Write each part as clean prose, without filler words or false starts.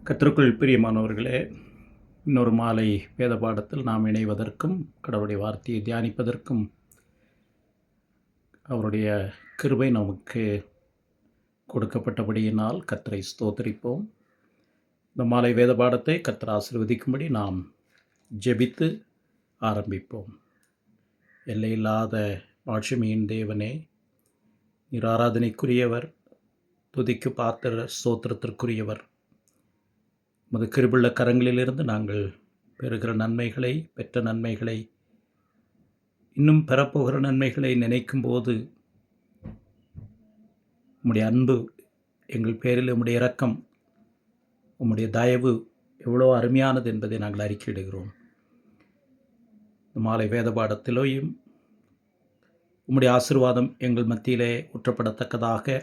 கர்த்தருக்குள் பிரியமானவர்களே, இன்னொரு மாலை வேத பாடத்தில் நாம் இணைவதற்கும் கடவுளுடைய வார்த்தையை தியானிப்பதற்கும் அவருடைய கிருபை நமக்கு கொடுக்கப்பட்டபடியினால் கர்த்தரை ஸ்தோத்திரிப்போம். இந்த மாலை வேத பாடத்தை கர்த்தர் ஆசீர்வதிக்கும்படி நாம் ஜெபித்து ஆரம்பிப்போம். எல்லையில்லாத மாட்சிமையின் தேவனே, நீர் ஆராதனைக்குரியவர், துதிக்கு பாத்திர ஸ்தோத்திரத்திற்குரியவர். உமது கிருபையுள்ள கரங்களிலிருந்து நாங்கள் பெறுகிற நன்மைகளை, பெற்ற நன்மைகளை, இன்னும் பெறப்போகிற நன்மைகளை நினைக்கும்போது உம்முடைய அன்பு, எங்கள் பேரில் உம்முடைய இரக்கம், உம்முடைய தயவு எவ்வளோ அருமையானது என்பதை நாங்கள் அறிக்கையிடுகிறோம். மாலை வேத பாடத்திலேயும் உம்முடைய ஆசீர்வாதம் எங்கள் மத்தியிலே ஊற்றப்படத்தக்கதாக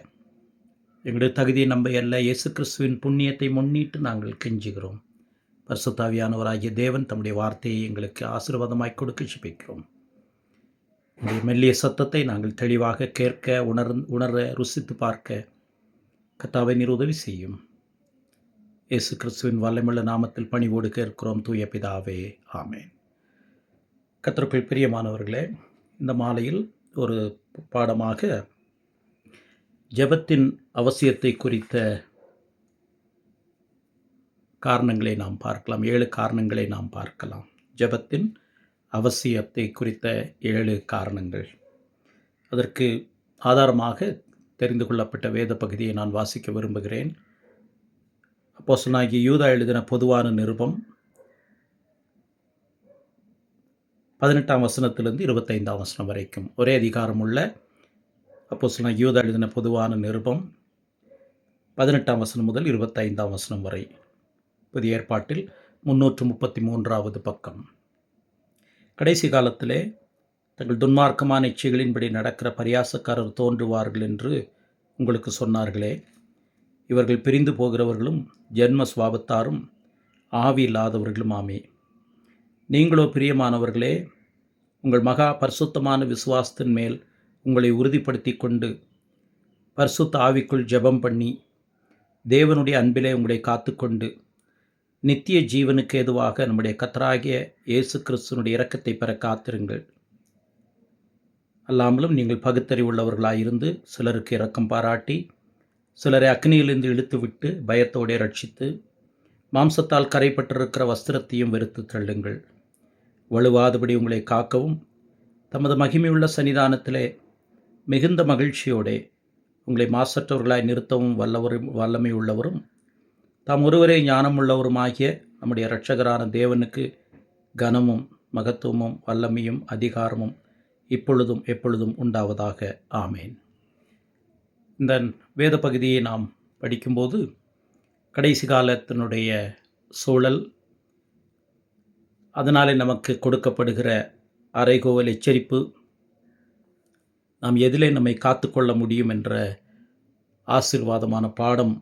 எங்களுடைய தகுதியை நம்ப அல்ல, இயேசு கிறிஸ்துவின் புண்ணியத்தை முன்னிட்டு நாங்கள் கெஞ்சுகிறோம். பரிசுத்த ஆவியானவராகிய தேவன் தம்முடைய வார்த்தையை எங்களுக்கு ஆசீர்வாதமாய் கொடுக்க ஜெபிக்கிறோம். உங்களுடைய மெல்லிய சத்தத்தை நாங்கள் தெளிவாக கேட்க, உணர ருசித்து பார்க்க கர்த்தாவே நீர் உதவி செய்யும். இயேசு கிறிஸ்துவின் வல்லமையுள்ள நாமத்தில் பணிவோடு கேட்கிறோம் தூய பிதாவே, ஆமென். கர்த்தருக்குள் பிரியமானவர்களே, இந்த மாலையில் ஒரு பாடமாக ஜெபத்தின் அவசியத்தை குறித்த காரணங்களை நாம் பார்க்கலாம். 7 காரணங்களை நாம் பார்க்கலாம். ஜெபத்தின் அவசியத்தை குறித்த 7 காரணங்கள். அதற்கு ஆதாரமாக தெரிந்து கொள்ளப்பட்ட வேத பகுதியை நான் வாசிக்க விரும்புகிறேன். அப்போஸ்தலனாகிய யூதா எழுதின பொதுவான நிருபம் 18ஆம் வசனத்திலிருந்து 25ஆம் வசனம் வரைக்கும் ஒரே அதிகாரமுள்ள அப்போஸ்தலனாகிய யூதா எழுதின பொதுவான நிருபம் 18ஆம் வசனம் முதல் 25ஆம் வசனம் வரை. புதிய ஏற்பாட்டில் 333வது பக்கம். கடைசி காலத்திலே தங்கள் துன்மார்க்கமான இச்சைகளின்படி நடக்கிற பரியாசக்காரர் தோன்றுவார்கள் என்று உங்களுக்கு சொன்னார்களே. இவர்கள் பிரிந்து போகிறவர்களும் ஜென்ம சுபாவத்தாரும் ஆவி இல்லாதவர்களும் ஆமே. நீங்களோ பிரியமானவர்களே, உங்கள் மகா பரிசுத்தமான விசுவாசத்தின் மேல் உங்களை உறுதிப்படுத்தி கொண்டு பரிசுத்த ஆவிக்குள் ஜெபம் பண்ணி தேவனுடைய அன்பிலே உங்களை காத்துக்கொண்டு நித்திய ஜீவனுக்கு ஏதுவாக நம்முடைய கர்த்தராகிய இயேசு கிறிஸ்துவினுடைய இரக்கத்தை பெற காத்திருங்கள். அல்லாமலும் நீங்கள் பகுத்தறிவுள்ளவர்களாயிருந்து சிலருக்கு இரக்கம் பாராட்டி சிலரை அக்னியிலிருந்து இழுத்துவிட்டு பயத்தோടെ ரட்சித்து மாம்சத்தால் கரைப்பட்டிருக்கிற வஸ்திரத்தையும் வெறுத்து தள்ளுங்கள். வலுவாதபடி உங்களை காக்கவும் தமது மகிமையுள்ள சன்னிதானத்திலே மிகுந்த மகிழ்ச்சியோടെ உங்களை மாசற்றவர்களாய் நிறுத்தவும் வல்லமை உள்ளவரும் தாம் ஒருவரே ஞானமுள்ளவருமாகிய நம்முடைய இரட்சகரான தேவனுக்கு கனமும் மகத்துவமும் வல்லமையும் அதிகாரமும் இப்பொழுதும் எப்பொழுதும் உண்டாவதாக, ஆமேன். இந்த வேத பகுதியை நாம் படிக்கும்போது கடைசி காலத்தினுடைய சூழல், அதனாலே நமக்கு கொடுக்கப்படுகிற அறைகோவல் எச்சரிப்பு, நாம் எதிலே நம்மை காத்துக்கொள்ள முடியும் என்ற ஆசீர்வாதமான பாடம்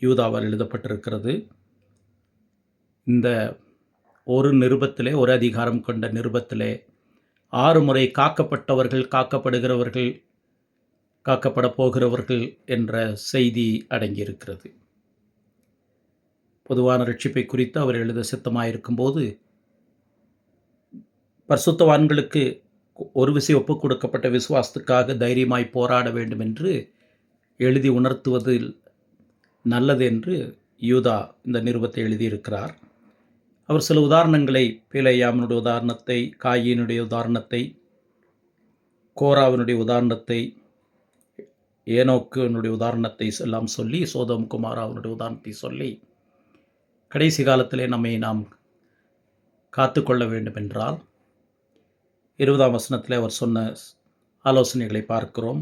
யூதாவால் எழுதப்பட்டிருக்கிறது. இந்த ஒரு நிருபத்திலே, ஒரு அதிகாரம் கொண்ட நிருபத்திலே 6 முறை காக்கப்பட்டவர்கள், காக்கப்படுகிறவர்கள், காக்கப்பட போகிறவர்கள் என்ற செய்தி அடங்கியிருக்கிறது. பொதுவான ரட்சிப்பை குறித்து அவர் எழுத சித்தமாயிருக்கும்போது பரிசுத்தவான்களுக்கு ஒரு விசை ஒப்புக் கொடுக்கப்பட்ட விசுவாசத்துக்காக தைரியமாய் போராட வேண்டும் என்று எழுதி உணர்த்துவதில் நல்லது என்று யூதா இந்த நிருபத்தை எழுதியிருக்கிறார். அவர் சில உதாரணங்களை, பேலேயாமினுடைய உதாரணத்தை, காயினுடைய உதாரணத்தை, கோராவினுடைய உதாரணத்தை, ஏனோக்கினுடைய உதாரணத்தை எல்லாம் சொல்லி, சோதோம் குமாராவினுடைய உதாரணத்தை சொல்லி, கடைசி காலத்திலே நாம் காத்துக்கொள்ள வேண்டும் என்றால் 20ஆம் வசனத்தில் அவர் சொன்ன ஆலோசனைகளை பார்க்கிறோம்.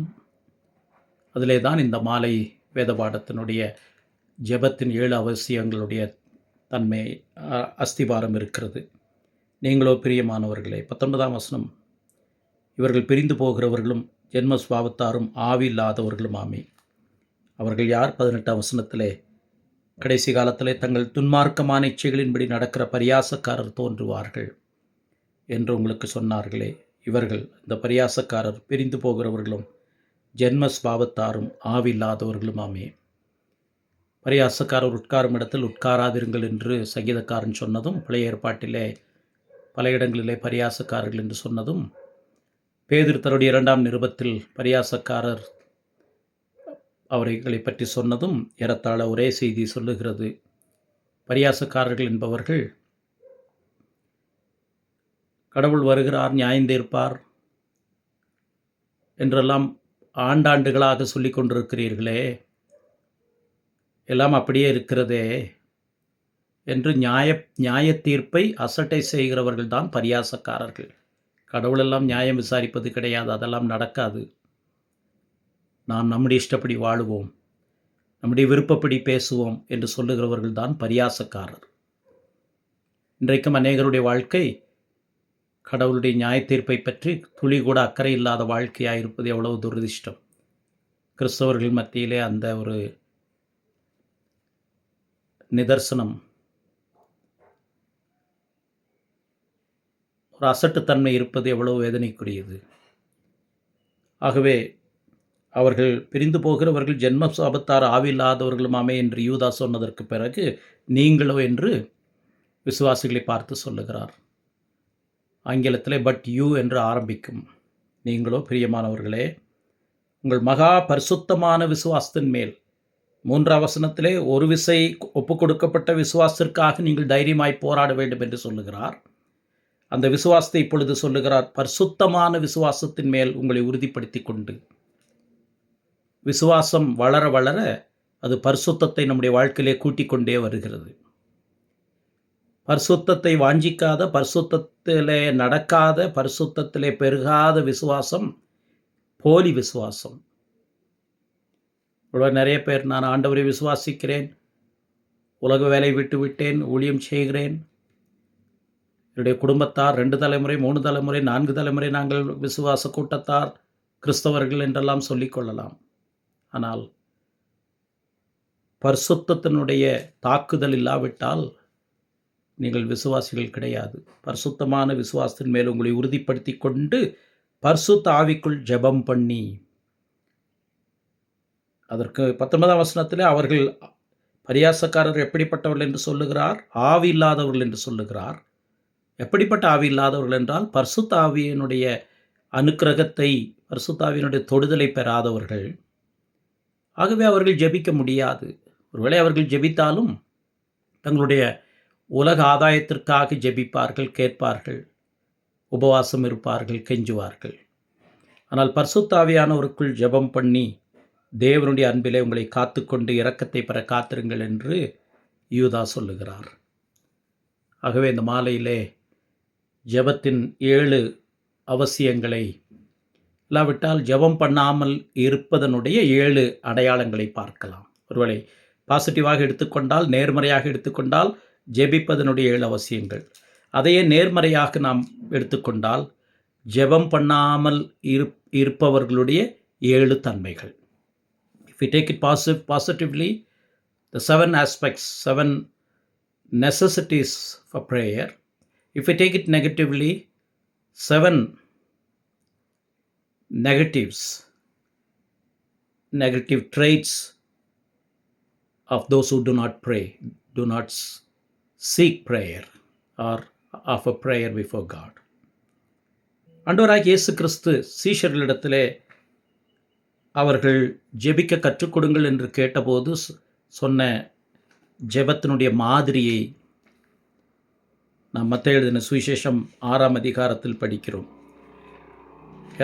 அதிலே தான் இந்த மாலை வேத பாடத்தினுடைய ஜெபத்தின் 7 அவசியங்களுடைய தன்மை, அஸ்திவாரம் இருக்கிறது. நீங்களோ பிரியமானவர்களே, 19ஆம் வசனம், இவர்கள் பிரிந்து போகிறவர்களும் ஜென்ம சுபாவத்தாரும் ஆவி இல்லாதவர்களும் ஆமே. அவர்கள் யார்? 18ஆம் வசனத்திலே, கடைசி காலத்திலே தங்கள் துன்மார்க்கமான இச்சைகளின்படி நடக்கிற பரியாசக்காரர் தோன்றுவார்கள் என்று உங்களுக்கு சொன்னார்களே. இவர்கள், இந்த பரியாசக்காரர், பிரிந்து போகிறவர்களும் ஜென்ம சுபாவத்தாரும் ஆவி இல்லாதவர்களும் ஆமே. பரியாசக்காரர் உட்காரும் இடத்தில் உட்காராதிருங்கள் என்று சங்கீதக்காரன் சொன்னதும், பழைய ஏற்பாட்டிலே பல இடங்களிலே பரியாசக்காரர்கள் என்று சொன்னதும், பேதுரு தன்னுடைய 2ஆம் நிருபத்தில் பரியாசக்காரர் அவர்களை பற்றி சொன்னதும் ஏறத்தாழ ஒரே செய்தி சொல்லுகிறது. பரியாசக்காரர்கள் என்பவர்கள் கடவுள் வருகிறார், நியாயந்தீர்ப்பார் என்றெல்லாம் ஆண்டாண்டுகளாக சொல்லிக் கொண்டிருக்கிறீர்களே, எல்லாம் அப்படியே இருக்கிறதே என்று நியாய தீர்ப்பை அசட்டை செய்கிறவர்கள் தான் பரியாசக்காரர்கள். கடவுளெல்லாம் நியாயம் விசாரிப்பது கிடையாது, அதெல்லாம் நடக்காது. நாம் நம்முடைய இஷ்டப்படி வாழுவோம், நம்முடைய விருப்பப்படி பேசுவோம் என்று சொல்லுகிறவர்கள் தான் பரியாசக்காரர். இன்றைக்கும் அநேகருடைய வாழ்க்கை கடவுளுடைய நியாய தீர்ப்பை பற்றி துளி கூட அக்கறை இல்லாத வாழ்க்கையாக இருப்பது எவ்வளவு துரதிர்ஷ்டம். கிறிஸ்தவர்கள் மத்தியிலே அந்த ஒரு நிதர்சனம், ஒரு அசட்டுத்தன்மை இருப்பது எவ்வளவு வேதனைக்குரியது. ஆகவே அவர்கள் பிரிந்து போகிறவர்கள் ஜென்ம சாபத்தார் ஆவில்லாதவர்களுமாமே என்று யூதா சொன்னதற்கு பிறகு நீங்களோ என்று விசுவாசிகளை பார்த்து சொல்லுகிறார். ஆங்கிலத்திலே பட் யூ என்று ஆரம்பிக்கும். நீங்களோ பிரியமானவர்களே, உங்கள் மகா பரிசுத்தமான விசுவாசத்தின் மேல் 3ஆம் வசனத்திலே ஒரு விசை ஒப்புக் கொடுக்கப்பட்ட விசுவாசத்திற்காக நீங்கள் தைரியமாய் போராட வேண்டும் என்று சொல்லுகிறார். அந்த விசுவாசத்தை இப்பொழுது சொல்லுகிறார், பரிசுத்தமான விசுவாசத்தின் மேல் உங்களை உறுதிப்படுத்தி கொண்டு. விசுவாசம் வளர வளர அது பரிசுத்தத்தை நம்முடைய வாழ்க்கையிலே கூட்டிக் கொண்டே வருகிறது. பரிசுத்தத்தை வாஞ்சிக்காத, பரிசுத்தத்திலே நடக்காத, பரிசுத்தத்திலே பெருகாத விசுவாசம் போலி விசுவாசம். இவ்வளோ நிறைய பேர் நான் ஆண்டவரை விசுவாசிக்கிறேன், உலக வேலை விட்டு விட்டேன், ஊழியம் செய்கிறேன், என்னுடைய குடும்பத்தார் 2 தலைமுறை 3 தலைமுறை 4 தலைமுறை நாங்கள் விசுவாச கூட்டத்தார் கிறிஸ்தவர்கள் என்றெல்லாம் சொல்லிக்கொள்ளலாம். ஆனால் பரிசுத்தத்தினுடைய தாக்குதல் இல்லாவிட்டால் நீங்கள் விசுவாசிகள் கிடையாது. பரிசுத்தமான விசுவாசத்தின் மேல் உங்களை உறுதிப்படுத்தி கொண்டு பரிசுத்த ஆவிக்குள் ஜெபம் பண்ணி, அதற்கு 19ஆம் வசனத்திலே அவர்கள் பரியாசக்காரர் எப்படிப்பட்டவர்கள் என்று சொல்லுகிறார், ஆவி இல்லாதவர்கள் என்று சொல்லுகிறார். எப்படிப்பட்ட ஆவி இல்லாதவர்கள் என்றால் பரிசுத்த ஆவியினுடைய அனுக்கிரகத்தை, பரிசுத்த ஆவியினுடைய தொடுதலை பெறாதவர்கள். ஆகவே அவர்கள் ஜெபிக்க முடியாது. ஒருவேளை அவர்கள் ஜெபித்தாலும் தங்களுடைய உலக ஆதாயத்திற்காக ஜெபிப்பார்கள், கேட்பார்கள், உபவாசம் இருப்பார்கள், கெஞ்சுவார்கள். ஆனால் பரிசுத்த ஆவியானவருக்குள் ஜெபம் பண்ணி தேவனுடைய அன்பிலே உங்களை காத்துக்கொண்டு இரக்கத்தை பெற காத்திருங்கள் என்று யூதா சொல்லுகிறார். ஆகவே இந்த மாலையிலே ஜெபத்தின் 7 அவசியங்களை, இல்லாவிட்டால் ஜெபம் பண்ணாமல் இருப்பதனுடைய 7 அடையாளங்களை பார்க்கலாம். ஒருவேளை பாசிட்டிவாக எடுத்துக்கொண்டால், நேர்மறையாக எடுத்துக்கொண்டால் ஜெபிப்பதனுடைய 7 அவசியங்கள். அதையே நேர்மறையாக நாம் எடுத்துக்கொண்டால் ஜெபம் பண்ணாமல் இருப்பவர்களுடைய 7 தன்மைகள். If we take it positively, the 7 aspects, 7 necessities for prayer. If we take it negatively, 7 negative traits of those who do not pray, do not seek prayer or offer prayer before God. ஆண்டவராகிய இயேசு கிறிஸ்து சீஷர்களிடத்திலே அவர்கள் ஜெபிக்க கற்றுக் கொடுங்கள் என்று கேட்டபோது சொன்ன ஜெபத்தினுடைய மாதிரியை நாம் மத்தேயு எழுதின சுவிசேஷம் 6ஆம் அதிகாரத்தில் படிக்கிறோம்.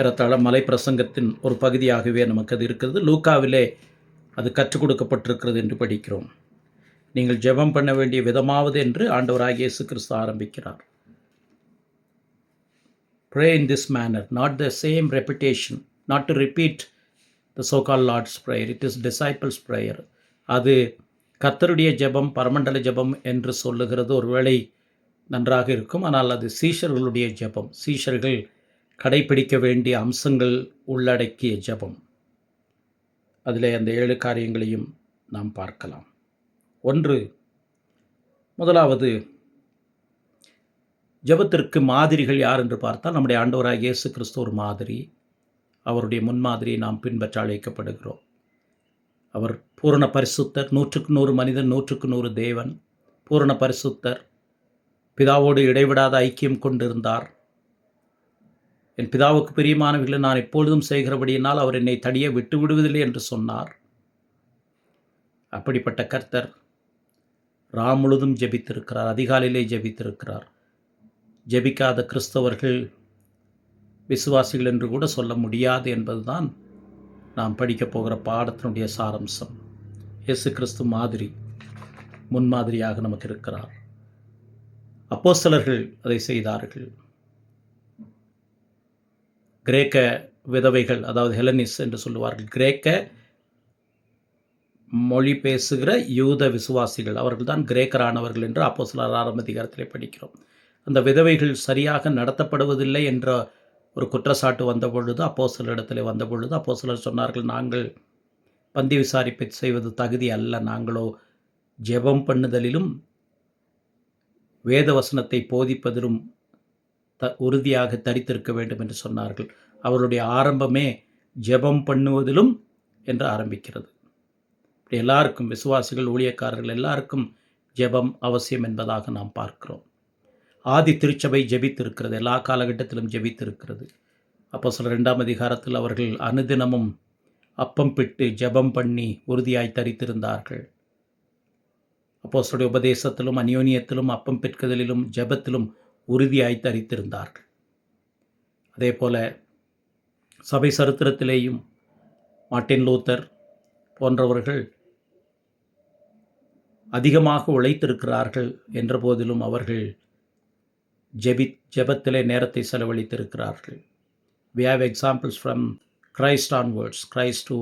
ஏறத்தாழ மலை பிரசங்கத்தின் ஒரு பகுதியாகவே நமக்கு அது இருக்கிறது. லூக்காவிலே அது கற்றுக் கொடுக்கப்பட்டிருக்கிறது என்று படிக்கிறோம். நீங்கள் ஜெபம் பண்ண வேண்டிய விதமாவது என்று ஆண்டவராகிய இயேசு கிறிஸ்து ஆரம்பிக்கிறார். Pray in this manner, not the same repetition, not to repeat the so-called Lord's Prayer. It is disciples' prayer. அது கர்த்தருடைய ஜெபம், பரமண்டல ஜெபம் என்று சொல்லுகிறது ஒருவேளை நன்றாக இருக்கும். ஆனால் அது சீஷர்களுடைய ஜெபம், சீஷர்கள் கடைபிடிக்க வேண்டிய அம்சங்கள் உள்ளடக்கிய ஜெபம். அதிலே அந்த 7 காரியங்களையும் நாம் பார்க்கலாம். 1, முதலாவது ஜெபத்திற்கு மாதிரிகள் யார் என்று பார்த்தால் நம்முடைய ஆண்டவராகிய இயேசு கிறிஸ்து ஒரு மாதிரி. அவருடைய முன்மாதிரியை நாம் பின்பற்ற அழைக்கப்படுகிறோம். அவர் பூரண பரிசுத்தர், 100க்கு 100 மனிதன், 100க்கு 100 தேவன். பூரண பரிசுத்தர், பிதாவோடு இடைவிடாத ஐக்கியம் கொண்டிருந்தார். என் பிதாவுக்கு பிரியமானவைகளை நான் எப்பொழுதும் செய்கிறபடியினால் அவர் என்னை தனியே விட்டு விடுவதில்லை என்று சொன்னார். அப்படிப்பட்ட கர்த்தர் முழுதும் ஜெபித்திருக்கிறார், அதிகாலையிலே ஜெபித்திருக்கிறார். ஜெபிக்காத கிறிஸ்தவர்கள் விசுவாசிகள் என்று கூட சொல்ல முடியாது என்பதுதான் நாம் படிக்கப் போகிற பாடத்தினுடைய சாரம்சம். இயேசு கிறிஸ்து மாதிரி, முன்மாதிரியாக நமக்கு இருக்கிறார். அப்போஸ்தலர்கள் அதை செய்தார்கள். கிரேக்க விதவைகள், அதாவது ஹெலனிஸ் என்று சொல்லுவார்கள், கிரேக்க மொழி பேசுகிற யூத விசுவாசிகள், அவர்கள்தான் கிரேக்கரானவர்கள் என்று அப்போஸ்தலர் 6ஆம் அதிகாரத்திலே படிக்கிறோம். அந்த விதவைகள் சரியாக நடத்தப்படுவதில்லை என்ற ஒரு குற்றச்சாட்டு வந்தபொழுது, அப்போஸ்தலரிடத்தில் வந்தபொழுது அப்போஸ்தலர் சொன்னார்கள், நாங்கள் பந்தி விசாரிப்பை செய்வது தகுதி அல்ல, நாங்களோ ஜெபம் பண்ணுதலிலும் வேத வசனத்தை போதிப்பதிலும் உறுதியாக தரித்திருக்க வேண்டும் என்று சொன்னார்கள். அவருடைய ஆரம்பமே ஜெபம் பண்ணுவதிலும் என்று ஆரம்பிக்கிறது. எல்லாருக்கும், விசுவாசிகள், ஊழியக்காரர்கள் எல்லாருக்கும் ஜெபம் அவசியம் என்பதாக நாம் பார்க்கிறோம். ஆதி திருச்சபை ஜெபித்திருக்கிறது, எல்லா காலகட்டத்திலும் ஜெபித்திருக்கிறது. அப்போஸ்தலர் 2ஆம் அதிகாரத்தில் அவர்கள் அனுதினமும் அப்பம் பிட்டு ஜெபம் பண்ணி உறுதியாய் தரித்திருந்தார்கள். அப்போஸ்தலருடைய உபதேசத்திலும் அந்யோன்யத்திலும் அப்பம் பிற்குதலிலும் ஜெபத்திலும் உறுதியாய் தரித்திருந்தார்கள். அதே போல சபை சரித்திரத்திலேயும் மார்ட்டின் லூத்தர் போன்றவர்கள் அதிகமாக உழைத்திருக்கிறார்கள் என்ற போதிலும் அவர்கள் ஜெபத்திலே நேரத்தை செலவழித்திருக்கிறார்கள். We have examples from Christ onwards. Christ, who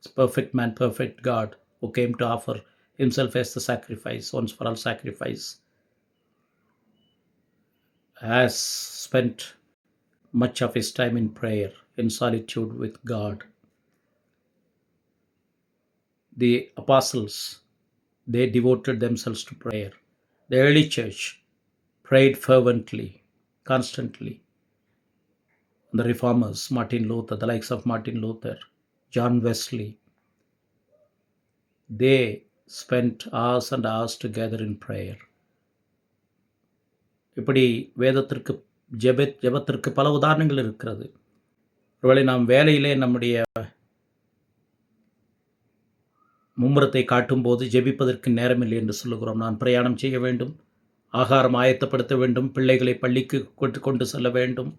is perfect man, perfect God, who came to offer himself as the sacrifice, once for all sacrifice, has spent much of his time in prayer, in solitude with God. The apostles, they devoted themselves to prayer. The early church prayed fervently, constantly. The reformers, Martin Luther, the likes of Martin Luther, John Wesley, they spent hours and hours together in prayer. இப்படி வேதத்திற்கு ஜெபத்திற்கு பல உதாரணங்கள் இருக்கிறது. ஒருவேளை நாம் வேலையிலே நம்முடைய மும்முரத்தை காட்டும்போது ஜெபிப்பதற்கு நேரமில்லை என்று சொல்லுகிறோம். நான் பிரயாணம் செய்ய வேண்டும், ஆகாரம் ஆயத்தப்படுத்த வேண்டும், பிள்ளைகளை பள்ளிக்கு கொண்டு செல்ல வேண்டும்,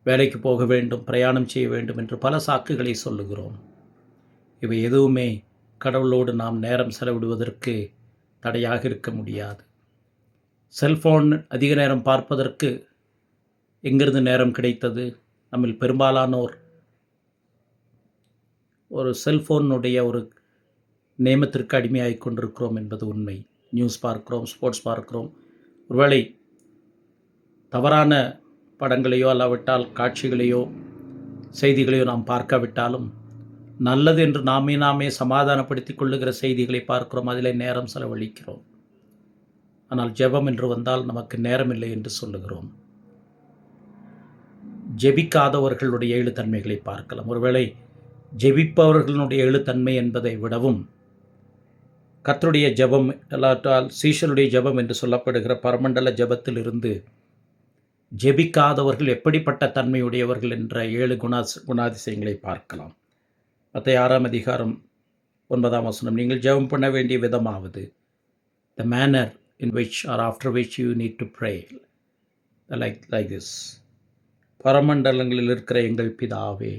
வேலைக்கு போக வேண்டும், பிரயாணம் செய்ய வேண்டும் என்று பல சாக்குகளை சொல்லுகிறோம். இவை எதுவுமே கடவுளோடு நாம் நேரம் செலவிடுவதற்கு தடையாக இருக்க முடியாது. செல்ஃபோன் அதிக நேரம் பார்ப்பதற்கு எங்கிருந்து நேரம் கிடைத்தது? நம்மில் பெரும்பாலானோர் ஒரு செல்ஃபோனுடைய ஒரு நியமத்திற்கு அடிமையாகி கொண்டிருக்கிறோம் என்பது உண்மை. நியூஸ் பார்க்கிறோம், ஸ்போர்ட்ஸ் பார்க்கிறோம். ஒருவேளை தவறான படங்களையோ அல்லாவிட்டால் காட்சிகளையோ செய்திகளையோ நாம் பார்க்காவிட்டாலும் நல்லது என்று நாமே சமாதானப்படுத்திக் கொள்ளுகிற செய்திகளை பார்க்கிறோம், அதில் நேரம் செலவழிக்கிறோம். ஆனால் ஜெபம் என்று வந்தால் நமக்கு நேரமில்லை என்று சொல்லுகிறோம். ஜெபிக்காதவர்களுடைய 7 தன்மைகளை பார்க்கலாம். ஒருவேளை ஜெபிப்பவர்களுடைய 7 தன்மை என்பதை விடவும் கர்த்தருடைய ஜெபம், எல்லாற்றால் சீஷருடைய ஜெபம் என்று சொல்லப்படுகிற பரமண்டல ஜெபத்திலிருந்து ஜெபிக்காதவர்கள் எப்படிப்பட்ட தன்மையுடையவர்கள் என்ற 7 குணாதிசயங்களை பார்க்கலாம். மத்தேயு 6ஆம் அதிகாரம் 9ஆம் வசனம், நீங்கள் ஜெபம் பண்ண வேண்டிய விதமாவது, the manner in which or after which you need to pray like this. பரமண்டலங்களில் இருக்கிற எங்கள் பிதாவே.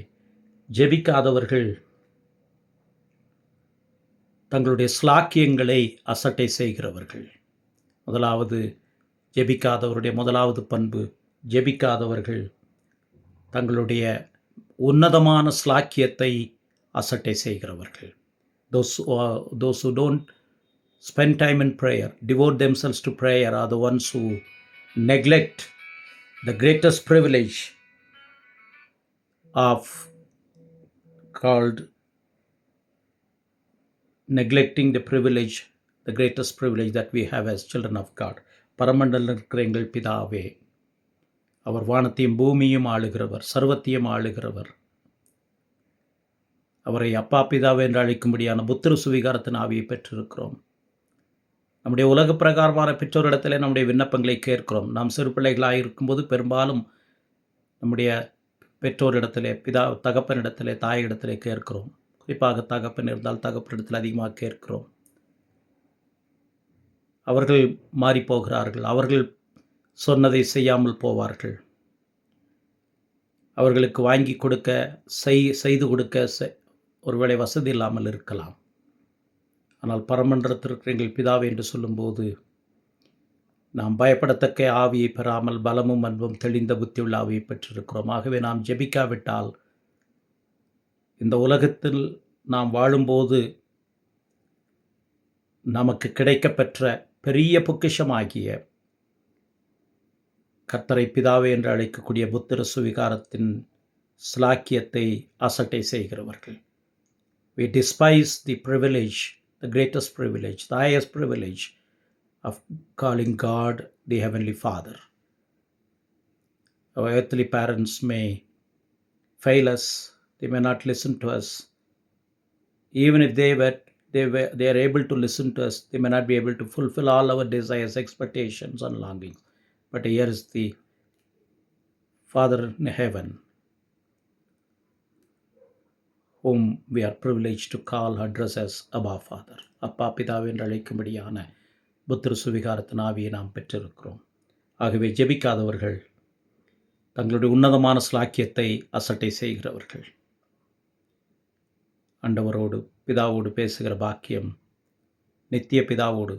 ஜெபிக்காதவர்கள் தங்களுடைய ஸ்லாக்கியங்களை அசட்டை செய்கிறவர்கள். முதலாவது ஜெபிக்காதவருடைய முதலாவது பண்பு, ஜெபிக்காதவர்கள் தங்களுடைய உன்னதமான ஸ்லாக்கியத்தை அசட்டை செய்கிறவர்கள். Those who don't spend time in prayer, devote themselves to prayer, are the ones who neglect the greatest privilege of called neglecting the privilege, the greatest privilege that we have as children of God. பரமண்டல இருக்கிற எங்கள் பிதாவே. அவர் வானத்தையும் பூமியும் ஆளுகிறவர், சர்வத்தையும் ஆளுகிறவர். அவரை அப்பா பிதாவே என்று அழைக்கும்படியான புத்திர சுவிகாரத்தின் ஆவியை பெற்றிருக்கிறோம். நம்முடைய உலக பிரகாரமான பெற்றோரிடத்திலே நம்முடைய விண்ணப்பங்களை கேட்கிறோம். நாம் சிறு பிள்ளைகளாக இருக்கும்போது பெரும்பாலும் நம்முடைய பெற்றோரிடத்திலே தகப்பனிடத்திலே தாயிடத்திலே கேட்கிறோம். குறிப்பாக தகப்பன் இருந்தால் தகப்பனிடத்தில் அதிகமாக கேட்கிறோம். அவர்கள் மாறிப்போகிறார்கள். அவர்கள் சொன்னதை செய்யாமல் போவார்கள். அவர்களுக்கு வாங்கி கொடுக்க செய்து கொடுக்க ஒருவேளை வசதி இல்லாமல் இருக்கலாம். ஆனால் பரமண்டலத்திற்கு எங்கள் பிதாவே என்று சொல்லும்போது நாம் பயப்படத்தக்க ஆவியை பெறாமல் பலமும் அன்பும் தெளிந்த புத்தியுள்ள ஆவியை பெற்றிருக்கிறோம். ஆகவே நாம் ஜெபிக்காவிட்டால் இந்த உலகத்தில் நாம் வாழும்போது நமக்கு கிடைக்கப்பெற்ற பெரிய பொக்கிஷமாகிய கர்த்தரை பிதாவே என்று அழைக்கக்கூடிய புத்திர சுவிகாரத்தின் ஸ்லாக்கியத்தை அசட்டை செய்கிறவர்கள். We despise the privilege, the greatest privilege, the highest privilege of calling God the Heavenly Father. Our earthly parents may fail us, they may not listen to us. Even if they are able to listen to us, they may not be able to fulfill all our desires, expectations and longings. But here is the Father in heaven, whom we are privileged to call, address as Abba Father. அப்பா பிதாவே என்று அழைக்கும்படியான புத்திர சுவிகாரத்தின் ஆவியை நாம் பெற்றிருக்கிறோம். ஆகவே ஜெபிக்காதவர்கள் தங்களுடைய உன்னதமான ஸ்லாக்கியத்தை அசட்டை செய்கிறவர்கள். ஆண்டவரோடு பிதாவோடு பேசுகிற பாக்கியம், நித்திய பிதாவோடு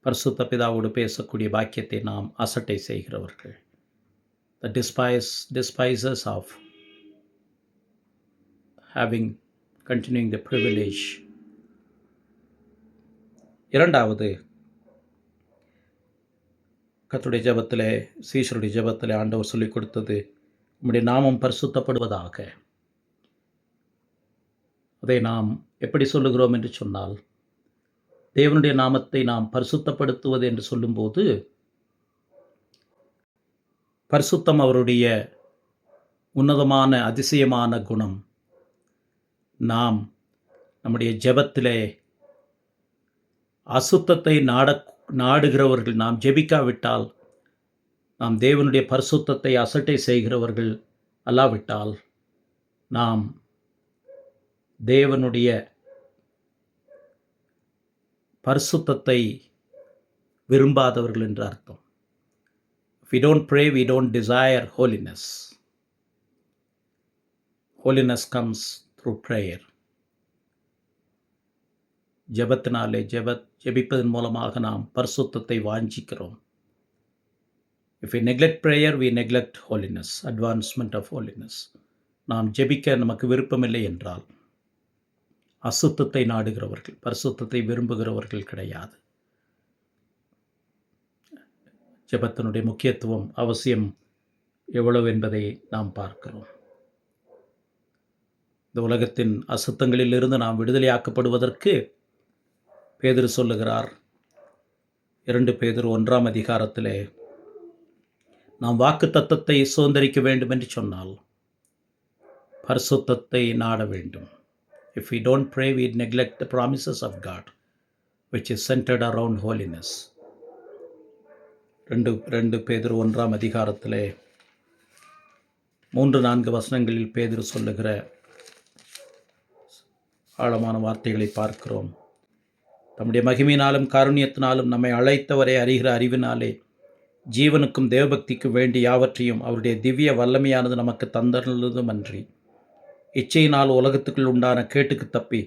பரிசுத்த பிதாவோடு பேசக்கூடிய பாக்கியத்தை நாம் அசட்டை செய்கிறவர்கள். The despisers of continuing the privilege. இரண்டாவது, கர்த்தருடைய ஜெபத்திலே, சீஷருடைய ஜெபத்திலே ஆண்டவர் சொல்லிக் கொடுத்தது, உம்முடைய நாமம் பரிசுத்தப்படுவதாக. அதை நாம் எப்படி சொல்லுகிறோம் என்று சொன்னால், தேவனுடைய நாமத்தை நாம் பரிசுத்தப்படுத்துவது என்று சொல்லும்போது, பரிசுத்தம் அவருடைய உன்னதமான அதிசயமான குணம். நாம் நம்முடைய ஜெபத்திலே அசுத்தத்தை நாடுகிறவர்கள், நாம் ஜெபிக்காவிட்டால், நாம் தேவனுடைய பரிசுத்தத்தை அசட்டை செய்கிறவர்கள் அல்லாவிட்டால், நாம் தேவனுடைய பரிசுத்தத்தை விரும்பாதவர்கள் என்று அர்த்தம். If we don't pray, we don't desire holiness. Holiness comes through prayer. ஜெபத்தினாலே ஜெபிப்பதன் மூலமாக நாம் பரிசுத்தத்தை வாஞ்சிக்கிறோம். If we neglect prayer, we neglect holiness, advancement of holiness. நாம் ஜெபிக்க நமக்கு விருப்பமில்லை என்றால் அசுத்தத்தை நாடுகிறவர்கள், பரிசுத்தத்தை விரும்புகிறவர்கள் கிடையாது. ஜெபத்தினுடைய முக்கியத்துவம், அவசியம் எவ்வளவு என்பதை நாம் பார்க்கிறோம். இந்த உலகத்தின் அசுத்தங்களிலிருந்து நாம் விடுதலையாக்கப்படுவதற்கு பேதுரு சொல்லுகிறார், 2 பேதுரு 1ஆம் அதிகாரத்திலே, நாம் வாக்குத்தத்தத்தை சுதந்தரிக்க வேண்டும் என்று சொன்னால் பரிசுத்தத்தை நாட வேண்டும். If we don't pray, we neglect the promises of God, which is centered around holiness. 2 பேதுரு 1ஆம் அதிகாரத்திலே 3-4 வசனங்களில் பேதுரு சொல்லுகிற ஆழமான வார்த்தைகளை பார்க்கிறோம். தம்முடைய மகிமையினாலும் காருண்யத்தினாலும் நம்மை அழைத்தவரை அறிகிற அறிவினாலே ஜீவனுக்கும் தேவபக்திக்கும் வேண்டி யாவற்றையும் அவருடைய திவ்ய வல்லமையானது நமக்கு தந்தருளுதுமன்றி, இச்சையினால் உலகத்துக்குள் உண்டான கேட்டுக்கு தப்பி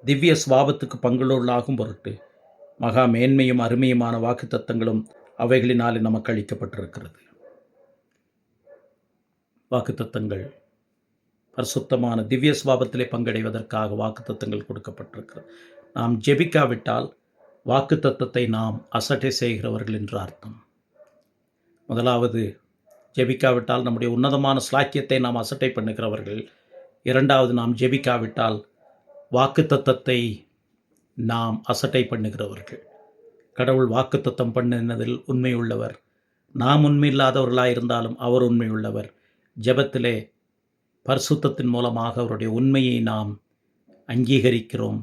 திவ்ய சுவாபத்துக்கு பங்குள்ளவர்களாகும் பொருட்டு மகா மேன்மையும் அருமையுமான வாக்குத்தத்தங்களும் அவைகளினாலே நமக்கு அளிக்கப்பட்டிருக்கிறது. வாக்குத்தத்தங்கள் பரிசுத்தமான திவ்ய சுவாபத்திலே பங்கடைவதற்காக வாக்குத்தத்தங்கள் கொடுக்கப்பட்டிருக்கிறது. நாம் ஜெபிக்காவிட்டால் வாக்குத்தத்தத்தை நாம் அசட்டை செய்கிறவர்கள் என்று அர்த்தம். முதலாவது, ஜெபிக்காவிட்டால் நம்முடைய உன்னதமான ஸ்லாக்கியத்தை நாம் அசட்டை பண்ணுகிறவர்கள். இரண்டாவது, நாம் ஜெபிக்காவிட்டால் வாக்குத்தத்தத்தை நாம் அசட்டை பண்ணுகிறவர்கள். கடவுள் வாக்குத்தத்தம் பண்ணினதில் உண்மையுள்ளவர். நாம் உண்மையில்லாதவர்களாக இருந்தாலும் அவர் உண்மையுள்ளவர். ஜெபத்திலே பரிசுத்தத்தின் மூலமாக அவருடைய உண்மையை நாம் அங்கீகரிக்கிறோம்,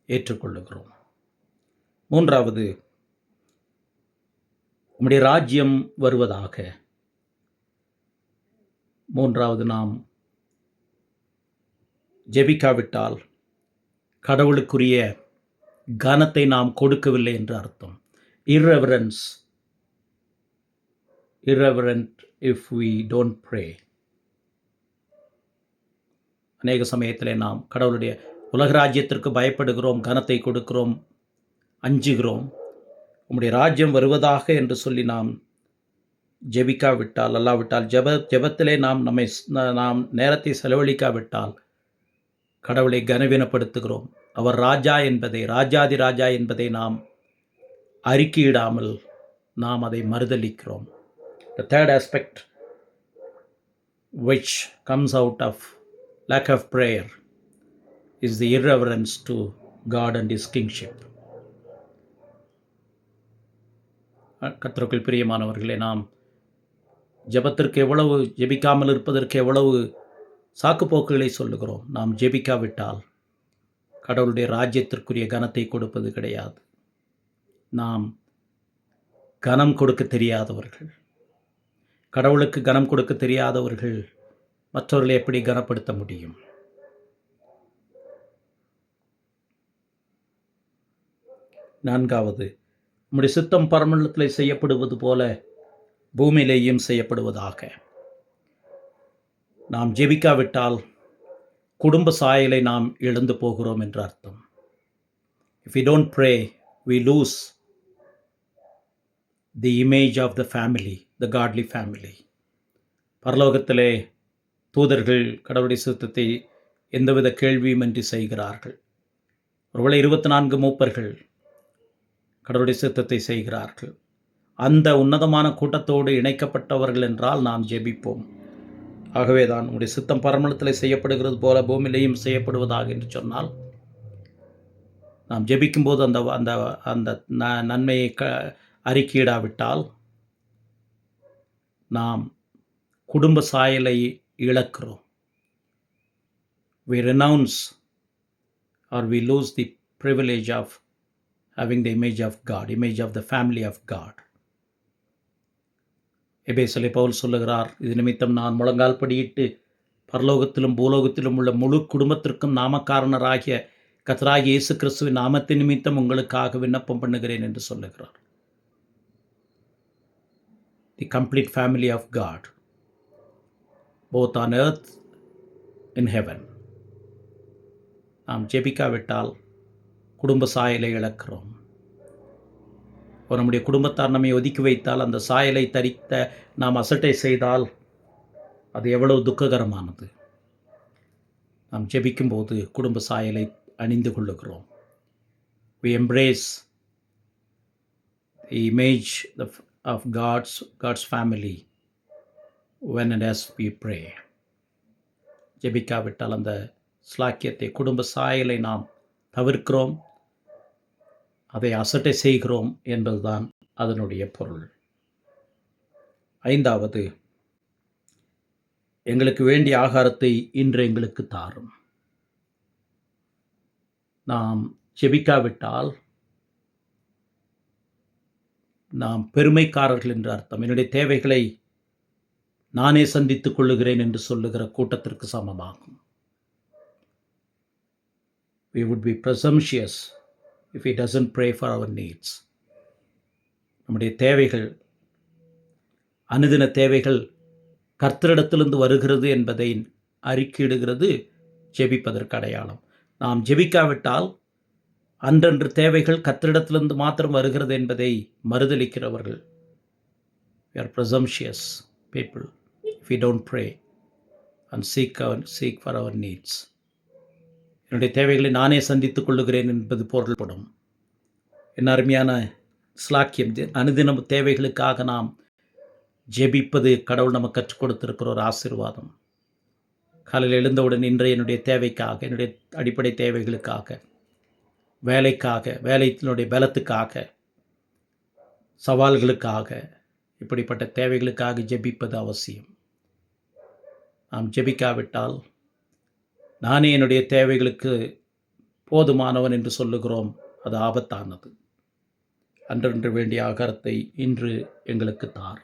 ஏற்றுக்கொள்ளுகிறோம். மூன்றாவது, உம்முடைய ராஜ்யம் வருவதாக. மூன்றாவது, நாம் ஜெபிக்காவிட்டால் கடவுளுக்குரிய கனத்தை நாம் கொடுக்கவில்லை என்று அர்த்தம். irreverent if we don't pray. அநேக சமயத்திலே நாம் கடவுளுடைய உலக ராஜ்யத்திற்கு பயப்படுகிறோம், கனத்தை கொடுக்கிறோம், அஞ்சுகிறோம். உம்முடைய ராஜ்யம் வருவதாக என்று சொல்லி நாம் ஜெபிக்காவிட்டால், அல்லாவிட்டால் ஜெபத்திலே நாம் நேரத்தை செலவழிக்காவிட்டால் கடவுளை கனவீனப்படுத்துகிறோம். அவர் ராஜா என்பதை, ராஜாதி ராஜா என்பதை நாம் அறிக்கையிடாமல் நாம் அதை மறுதலிக்கிறோம். The third aspect which comes out of lack of prayer is the irreverence to God and His kingship. கர்த்தருக்குள் பிரியமானவர்களே, நாம் ஜெபிக்காமல் இருப்பதற்கு எவ்வளவு சாக்குப்போக்குகளை சொல்லுகிறோம். நாம் ஜெபிக்காவிட்டால் கடவுளுடைய ராஜ்யத்திற்குரிய கனத்தை கொடுப்பது கிடையாது. நாம் கனம் கொடுக்க தெரியாதவர்கள். கடவுளுக்கு கனம் கொடுக்க தெரியாதவர்கள் மற்றவர்களை எப்படி கனப்படுத்த முடியும்? நான்காவது, உம்முடைய சித்தம் பரமண்டலத்தில் செய்யப்படுவது போல பூமியிலேயும் செய்யப்படுவதாக. நாம் ஜெபிக்காவிட்டால் குடும்ப சாயலை நாம் இழந்து போகிறோம் என்று அர்த்தம். If we don't pray, we lose the image of the family, the godly family. பரலோகத்திலே தூதர்கள் கடவுளுடைய சித்தத்தை எந்தவித கேள்வியுமின்றி செய்கிறார்கள். ஒருவேளை 24 மூப்பர்கள் கடவுளுடைய சித்தத்தை செய்கிறார்கள். அந்த உன்னதமான கூட்டத்தோடு இணைக்கப்பட்டவர்கள் என்றால் நாம் ஜெபிப்போம். ஆகவே தான் உங்களுடைய சித்தம் பரமண்டலத்தில் செய்யப்படுகிறது போல பூமியிலேயும் செய்யப்படுவதாக என்று சொன்னால், நாம் ஜெபிக்கும்போது அந்த அந்த அந்த நன்மையை அறிக்கையிடாவிட்டால் நாம் குடும்ப சாயலை இழக்கிறோம். We renounce or we lose the privilege of having the image of God, image of the family of God. எபேசிலே Pavul சொல்லுகிறார், இது நிமித்தம் நான் முழங்கால் படியிட்டு பரலோகத்திலும் பூலோகத்திலும் உள்ள முழு குடும்பத்திற்கும் நாமக்காரனராகிய கர்த்தராகிய இயேசு கிறிஸ்துவின் நாமத்தின் நிமித்தம் உங்களுக்காக விண்ணப்பம் பண்ணுகிறேன் என்று சொல்லுகிறார். The complete family of God, both on earth in heaven. நாம் ஜெபிக்காவிட்டால் குடும்ப சாயலை இழக்கிறோம். நம்முடைய குடும்பத்தார் நம்மை ஒதுக்கி வைத்தால், அந்த சாயலை தரித்த நாம் அசட்டை செய்தால் அது எவ்வளவு துக்ககரமானது. நாம் ஜெபிக்கும்போது குடும்ப சாயலை அணிந்து கொள்ளுகிறோம். We embrace the image of God's family when and as we pray. ஜெபிக்காவிட்டால் அந்த ஸ்லாக்கியத்தை, குடும்ப சாயலை நாம் தவிர்க்கிறோம், அதை அசட்டை செய்கிறோம் என்பதுதான் அதனுடைய பொருள். ஐந்தாவது, எங்களுக்கு வேண்டிய ஆகாரத்தை இன்று எங்களுக்கு தாரும். நாம் ஜெபிக்காவிட்டால் நாம் பெருமைக்காரர்கள் என்று அர்த்தம். என்னுடைய தேவைகளை நானே சந்தித்துக் கொள்ளுகிறேன் என்று சொல்லுகிற கூட்டத்திற்கு சமமாகும். We would be presumptuous if he doesn't pray for our needs. நம்முடைய தேவைகள், அனுதின தேவைகள் கர்த்தரிடத்திலிருந்து வருகிறது என்பதை அறிக்கையிடுகிறது ஜெபிப்பதற்கு அடையாளம். நாம் ஜெபிக்காவிட்டால் அன்றன்று தேவைகள் கர்த்தரிடத்திலிருந்து மாத்திரம் வருகிறது என்பதை மறுதலிக்கிறவர்கள். We are presumptuous people if we don't pray and seek for our needs. என்னுடைய தேவைகளை நானே சந்தித்துக் கொள்ளுகிறேன் என்பது பொருள்படும். என் அருமையான ஸ்லாக்கியம், அனுதின தேவைகளுக்காக நாம் ஜெபிப்பது கடவுள் நமக்கு கற்றுக் கொடுத்திருக்கிற ஒரு ஆசீர்வாதம். காலையில் எழுந்தவுடன் இன்றைய என்னுடைய தேவைக்காக, என்னுடைய அடிப்படை தேவைகளுக்காக, வேலைக்காக, வேலையினுடைய பலத்துக்காக, சவால்களுக்காக, இப்படிப்பட்ட தேவைகளுக்காக ஜெபிப்பது அவசியம். நாம் ஜெபிக்காவிட்டால் நானே என்னுடைய தேவைகளுக்கு போதுமானவன் என்று சொல்லுகிறோம். அது ஆபத்தானது. அன்றன்று வேண்டிய ஆகாரத்தை இன்று எங்களுக்கு தார்.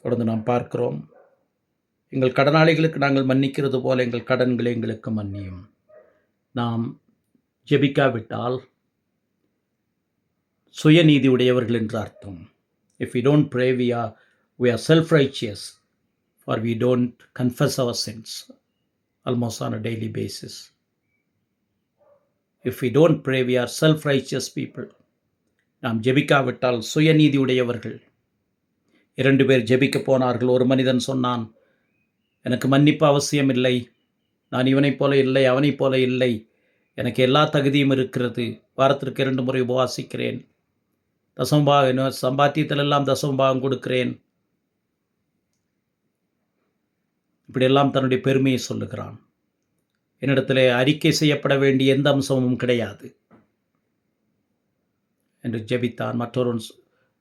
தொடர்ந்து நாம் பார்க்கிறோம், எங்கள் கடனாளிகளுக்கு நாங்கள் மன்னிக்கிறது போல எங்கள் கடன்களை எங்களுக்கு மன்னியும். நாம் ஜெபிக்காவிட்டால் சுயநீதி உடையவர்கள் என்று அர்த்தம். If we don't pray, we are self-righteous, for we don't confess our sins almost on a daily basis. If we don't pray, we are self-righteous people. நாம் ஜெபிக்காவிட்டால் சுயநீதி உடையவர்கள். 2 பேர் ஜெபிக்க போனார்கள். ஒரு மனிதன் சொன்னான், எனக்கு மன்னிப்பு அவசியம் இல்லை, நான் இவனைப் போல இல்லை, அவனைப் போல இல்லை, எனக்கு எல்லா தகுதியும் இருக்கிறது, வாரத்திற்கு 2 முறை உபவாசிக்கிறேன், சம்பாத்தியத்திலெல்லாம் தசமபாகம் கொடுக்கிறேன், இப்படியெல்லாம் தன்னுடைய பெருமையை சொல்லுகிறான். என்னிடத்தில் அறிக்கை செய்யப்பட வேண்டிய எந்த அம்சமும் கிடையாது என்று ஜெபித்தான். மற்றொரு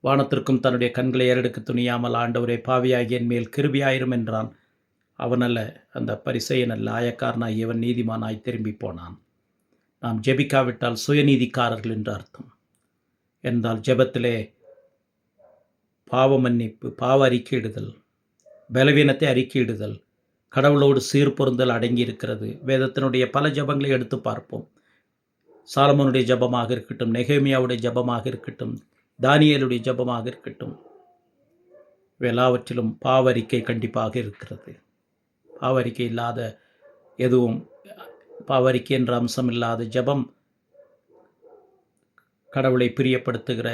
வானத்திற்கும் தன்னுடைய கண்களை ஏறெடுக்க துணியாமல், ஆண்டவரே பாவியாகிய என் மேல் கிருபையாயிரும் என்றான். அவனல்ல, அந்த பரிசேயன் அல்ல, ஆயக்காரனாகியவன் நீதிமானாய் திரும்பி போனான். நாம் ஜெபிக்காவிட்டால் சுயநீதிக்காரர்கள் என்று அர்த்தம். என்றால் ஜெபத்திலே பாவ மன்னிப்பு, பாவ அறிக்கையிடுதல், பலவீனத்தை அறிக்கையிடுதல், கடவுளோடு சீர்பொருந்தல் அடங்கியிருக்கிறது. வேதத்தினுடைய பல ஜெபங்களை எடுத்து பார்ப்போம். சாலமோனுடைய ஜெபமாக இருக்கட்டும், நெகேமியாவுடைய ஜெபமாக இருக்கட்டும், தானியேலுடைய ஜெபமாக இருக்கட்டும், எல்லாவற்றிலும் பாவ அறிக்கை கண்டிப்பாக இருக்கிறது. பாவ அறிக்கை இல்லாத எதுவும், பாவ அறிக்கை என்ற அம்சம் இல்லாத ஜெபம் கடவுளை பிரியப்படுத்துகிற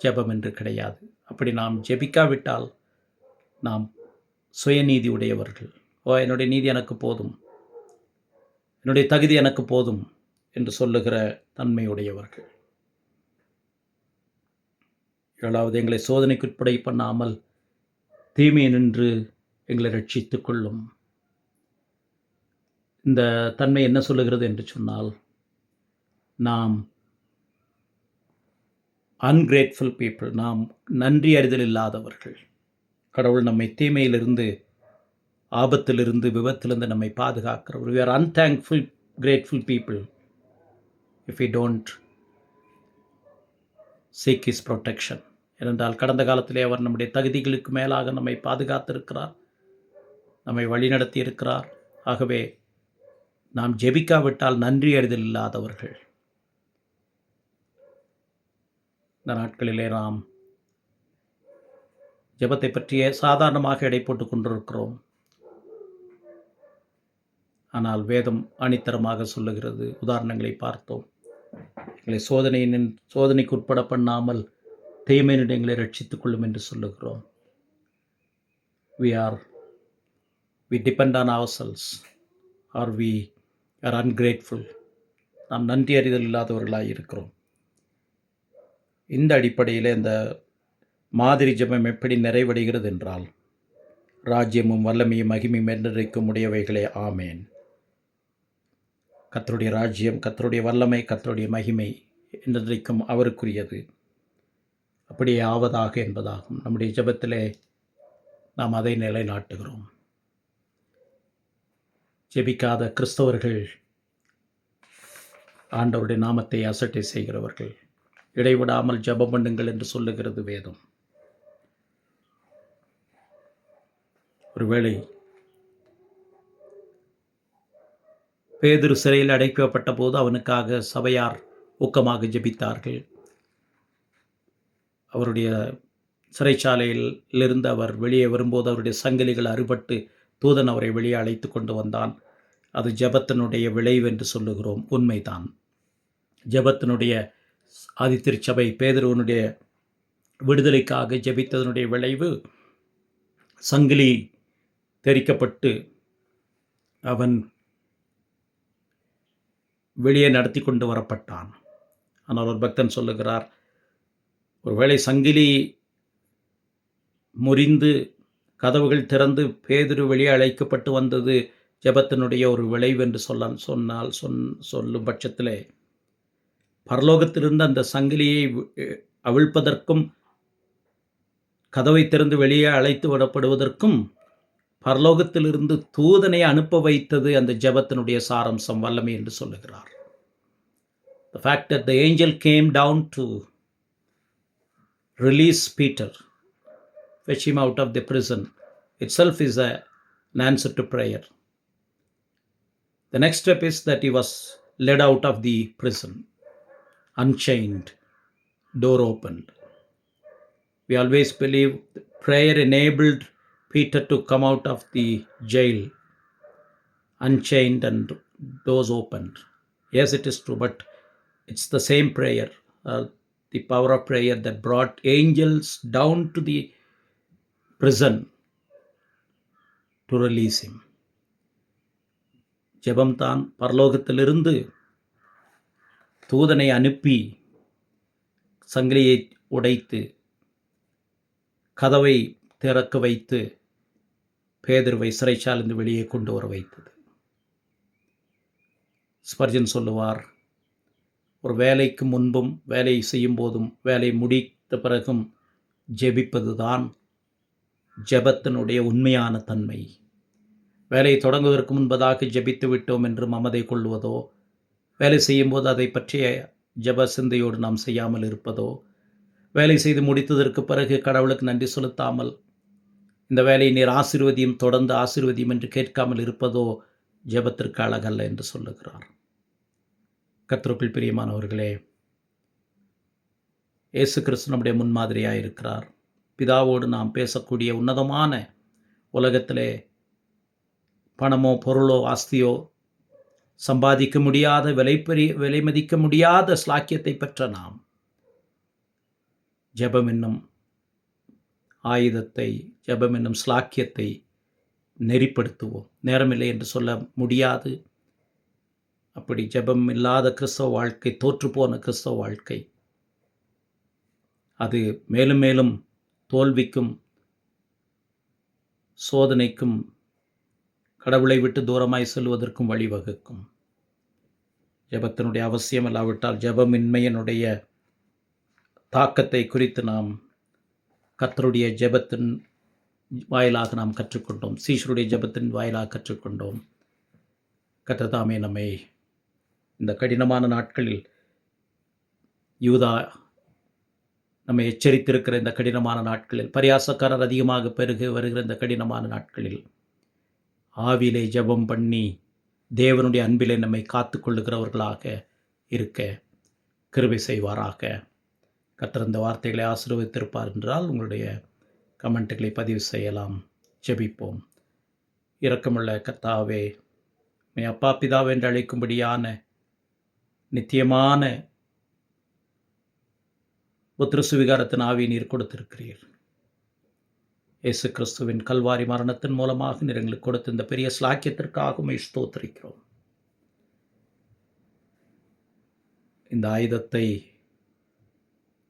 ஜெபம் என்று கிடையாது. அப்படி நாம் ஜெபிக்காவிட்டால் நாம் சுயநீதி உடையவர்கள். என்னுடைய நீதி எனக்கு போதும், என்னுடைய தகுதி எனக்கு போதும் என்று சொல்லுகிற தன்மையுடையவர்கள். 7வது, எங்களை சோதனைக்குட்படை பண்ணாமல் தீமையை நின்று எங்களை ரட்சித்துக் கொள்ளும். இந்த தன்மை என்ன சொல்லுகிறது என்று சொன்னால், நாம் அன்கிரேட்ஃபுல் பீப்புள், நாம் நன்றி அறிதல் இல்லாதவர்கள். கடவுள் நம்மை தீமையிலிருந்து, ஆபத்திலிருந்து, விபத்திலிருந்து நம்மை பாதுகாக்கிறவர். We are unthankful, grateful people if we don't seek his protection. ஏனென்றால் கடந்த காலத்திலே அவர் நம்முடைய தகுதிகளுக்கு மேலாக நம்மை பாதுகாத்திருக்கிறார், நம்மை வழிநடத்தி இருக்கிறார். ஆகவே நாம் ஜெபிக்காவிட்டால் நன்றி அறிதல் இல்லாதவர்கள். இந்த நாட்களிலே நாம் ஜெபத்தை பற்றிய சாதாரணமாக எடை போட்டு கொண்டிருக்கிறோம். ஆனால் வேதம் அணித்தரமாக சொல்லுகிறது. உதாரணங்களை பார்த்தோம். எங்களை சோதனைக்கு உட்பட பண்ணாமல் தீமையினிடம் எங்களை ரட்சித்துக் கொள்ளும் என்று சொல்லுகிறோம். we depend on ourselves or we are ungrateful. நாம் நன்றி அறிதல் இல்லாதவர்களாக இருக்கிறோம். இந்த அடிப்படையில் இந்த மாதிரி ஜெபம் எப்படி நிறைவடைகிறது என்றால், ராஜ்யமும் வல்லமையும் மகிமையும் என்றைக்கும் உடையவைகளே, ஆமேன். கர்த்தருடைய ராஜ்யம், கர்த்தருடைய வல்லமை, கர்த்தருடைய மகிமை என்றைக்கும் அவருக்குரியது. அப்படியே ஆவதாக என்பதாகும். நம்முடைய ஜெபத்திலே நாம் அதை நிலைநாட்டுகிறோம். ஜெபிக்காத கிறிஸ்தவர்கள் ஆண்டவருடைய நாமத்தை அசட்டை செய்கிறவர்கள். இடைவிடாமல் ஜெபம் பண்ணுங்கள் என்று சொல்லுகிறது வேதம். ஒருவேளை பேதுரு சிறையில் அடைக்கப்பட்ட போது அவனுக்காக சபையார் ஊக்கமாக ஜெபித்தார்கள். அவருடைய சிறைச்சாலையிலிருந்து அவர் வெளியே வரும்போது அவருடைய சங்கிலிகள் அறுபட்டு தூதன் அவரை வெளியே அழைத்து கொண்டு வந்தான். அது ஜெபத்தினுடைய விளைவு என்று சொல்லுகிறோம். உண்மைதான். ஜெபத்தினுடைய ஆதித்திருச்சபை பேதுருவனுடைய விடுதலைக்காக ஜெபித்ததனுடைய விளைவு, சங்கிலி தெரிக்கப்பட்டு அவன் வெளியே நடத்தி கொண்டு வரப்பட்டான். ஆனால் ஒரு பக்தன் சொல்லுகிறார், ஒருவேளை சங்கிலி முறிந்து கதவுகள் திறந்து பேதுரு வெளியே அழைக்கப்பட்டு வந்தது ஜெபத்தினுடைய ஒரு விளைவு என்று சொல்லும் பட்சத்திலே, பரலோகத்திலிருந்து அந்த சங்கிலியை அவிழ்ப்பதற்கும் கதவை திறந்து வெளியே அழைத்து விடப்படுவதற்கும் பரலோகத்திலிருந்து தூதனை அனுப்ப வைத்தது அந்த ஜெபத்தினுடைய சாரம்சம், வல்லமை என்று சொல்லுகிறார். The fact that the angel came down to release Peter, fetch him out of the prison, itself is an answer to prayer. The next step is that he was led out of the prison, unchained, door opened. We always believe prayer enabled Peter to come out of the jail, unchained and doors opened. Yes, it is true, but it's the same prayer, the power of prayer that brought angels down to the prison to release him. ஜெபம்தான் பரலோகத்திலிருந்து தூதனை அனுப்பி சங்கிலியை உடைத்து கதவை திறக்க வைத்து பேதுருவை சிறைச்சாலிருந்து வெளியே கொண்டு வர வைத்தது. ஸ்பர்ஜன் சொல்லுவார், ஒரு வேலைக்கு முன்பும் வேலை செய்யும் போதும் வேலை முடித்த பிறகும் ஜெபிப்பதுதான் ஜெபத்தினுடைய உண்மையான தன்மை. வேலையை தொடங்குவதற்கு முன்பதாக ஜெபித்து விட்டோம் என்று மமதை கொள்வதோ, வேலை செய்யும்போது அதை பற்றிய ஜெப சிந்தையோடு நாம் செய்யாமல் இருப்பதோ, வேலை செய்து முடித்ததற்கு பிறகு கடவுளுக்கு நன்றி செலுத்தாமல் இந்த வேலையை நீர் ஆசீர்வதியும், தொடர்ந்து ஆசீர்வதியும் என்று கேட்காமல் இருப்பதோ ஜெபத்திற்கு அழகல்ல என்று சொல்லுகிறார். கர்த்தருக்குள் பிரியமானவர்களே, இயேசு கிறிஸ்து நம்முடைய முன்மாதிரியாக இருக்கிறார். பிதாவோடு நாம் பேசக்கூடிய உன்னதமான உலகத்திலே பணமோ பொருளோ ஆஸ்தியோ சம்பாதிக்க முடியாத விலை மதிக்க முடியாத ஸ்லாக்கியத்தை பெற்ற நாம் ஜெபம் என்னும் ஆயுதத்தை, ஜெபம் என்னும் ஸ்லாக்கியத்தை நெறிப்படுத்துவோம். நேரமில்லை என்று சொல்ல முடியாது. அப்படி ஜெபம் இல்லாத கிறிஸ்தவ வாழ்க்கை, தோற்றுப்போன கிறிஸ்தவ வாழ்க்கை, அது மேலும் மேலும் தோல்விக்கும் சோதனைக்கும் கடவுளை விட்டு தூரமாய் செல்வதற்கும் வழிவகுக்கும். ஜெபத்தினுடைய அவசியம் இல்லாவிட்டால் ஜெபமின்மையினுடைய தாக்கத்தை குறித்து நாம் கர்த்தருடைய ஜெபத்தின் வாயிலாக நாம் கற்றுக்கொண்டோம். சீஷருடைய ஜெபத்தின் வாயிலாக கற்றுக்கொண்டோம். கர்த்தர் தாமே நம்மை இந்த கடினமான நாட்களில், யூதா நம்மை எச்சரித்திருக்கிற இந்த கடினமான நாட்களில், பரியாசக்காரர் அதிகமாக பெருகி வருகிற இந்த கடினமான நாட்களில் ஆவிலே ஜெபம் பண்ணி தேவனுடைய அன்பிலே நம்மை காத்து கொள்ளுகிறவர்களாக இருக்க கிருபை செய்வாராக. கர்த்தர் இந்த வார்த்தைகளை ஆசீர்வதித்திருப்பார் என்றால் உங்களுடைய கமெண்ட்டுகளை பதிவு செய்யலாம். ஜெபிப்போம். இரக்கமுள்ள கர்த்தாவே, அப்பா பிதாவே என்று அழைக்கும்படியான நித்தியமான புத்திர சுவிகாரத்தின் ஆவியை நீர் கொடுத்திருக்கிறீர். இயேசு கிறிஸ்துவின் கல்வாரி மரணத்தின் மூலமாக நீர் எங்களுக்கு கொடுத்த இந்த பெரிய ஸ்லாக்கியத்திற்காக ஸ்தோத்திரிக்கிறோம். இந்த ஆயுதத்தை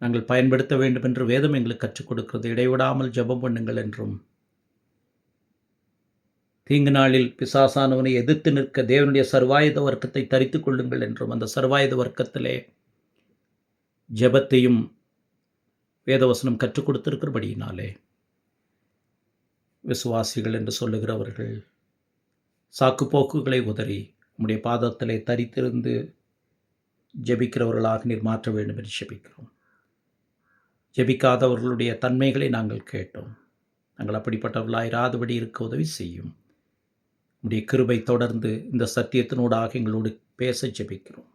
நாங்கள் பயன்படுத்த வேண்டும் என்று வேதம் எங்களுக்கு கற்றுக் கொடுக்கிறது. இடைவிடாமல் ஜெபம் பண்ணுங்கள் என்றும், தீங்கு நாளில் பிசாசானவனை எதிர்த்து நிற்க தேவனுடைய சர்வாயுத வர்க்கத்தை தரித்து கொள்ளுங்கள் என்றும், அந்த சர்வாயுத வர்க்கத்திலே ஜெபத்தையும் வேதவசனம் கற்றுக் கொடுத்திருக்கிறபடியினாலே விசுவாசிகள் என்று சொல்லுகிறவர்கள் சாக்குப்போக்குகளை உதறி உம்முடைய பாதத்திலே தரித்திருந்து ஜெபிக்கிறவர்களாக நீர் மாற்ற வேண்டும் என்று ஜெபிக்கிறோம். ஜெபிக்காதவர்களுடைய தன்மைகளை நாங்கள் கேட்டோம். நாங்கள் அப்படிப்பட்டவர்களாயிராதபடி இருக்க உதவி செய்யும். உம்முடைய கிருபை தொடர்ந்து இந்த சத்தியத்தினூடாக எங்களோடு பேச ஜெபிக்கிறோம்.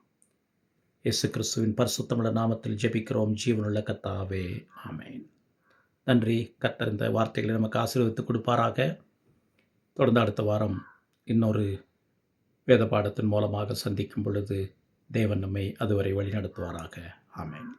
இயேசு கிறிஸ்துவின் பரிசுத்தமுள்ள நாமத்தில் ஜெபிக்கிறோம் ஜீவனுள்ள கர்த்தாவே, ஆமென். நன்றி. கர்த்தர் இந்த வார்த்தைகளை நமக்கு ஆசீர்வதித்து கொடுப்பாராக. தொடர்ந்து அடுத்த வாரம் இன்னொரு வேத பாடத்தின் மூலமாக சந்திக்கும் பொழுது தேவன் நம்மை அதுவரை வழிநடத்துவாராக. ஆமென்.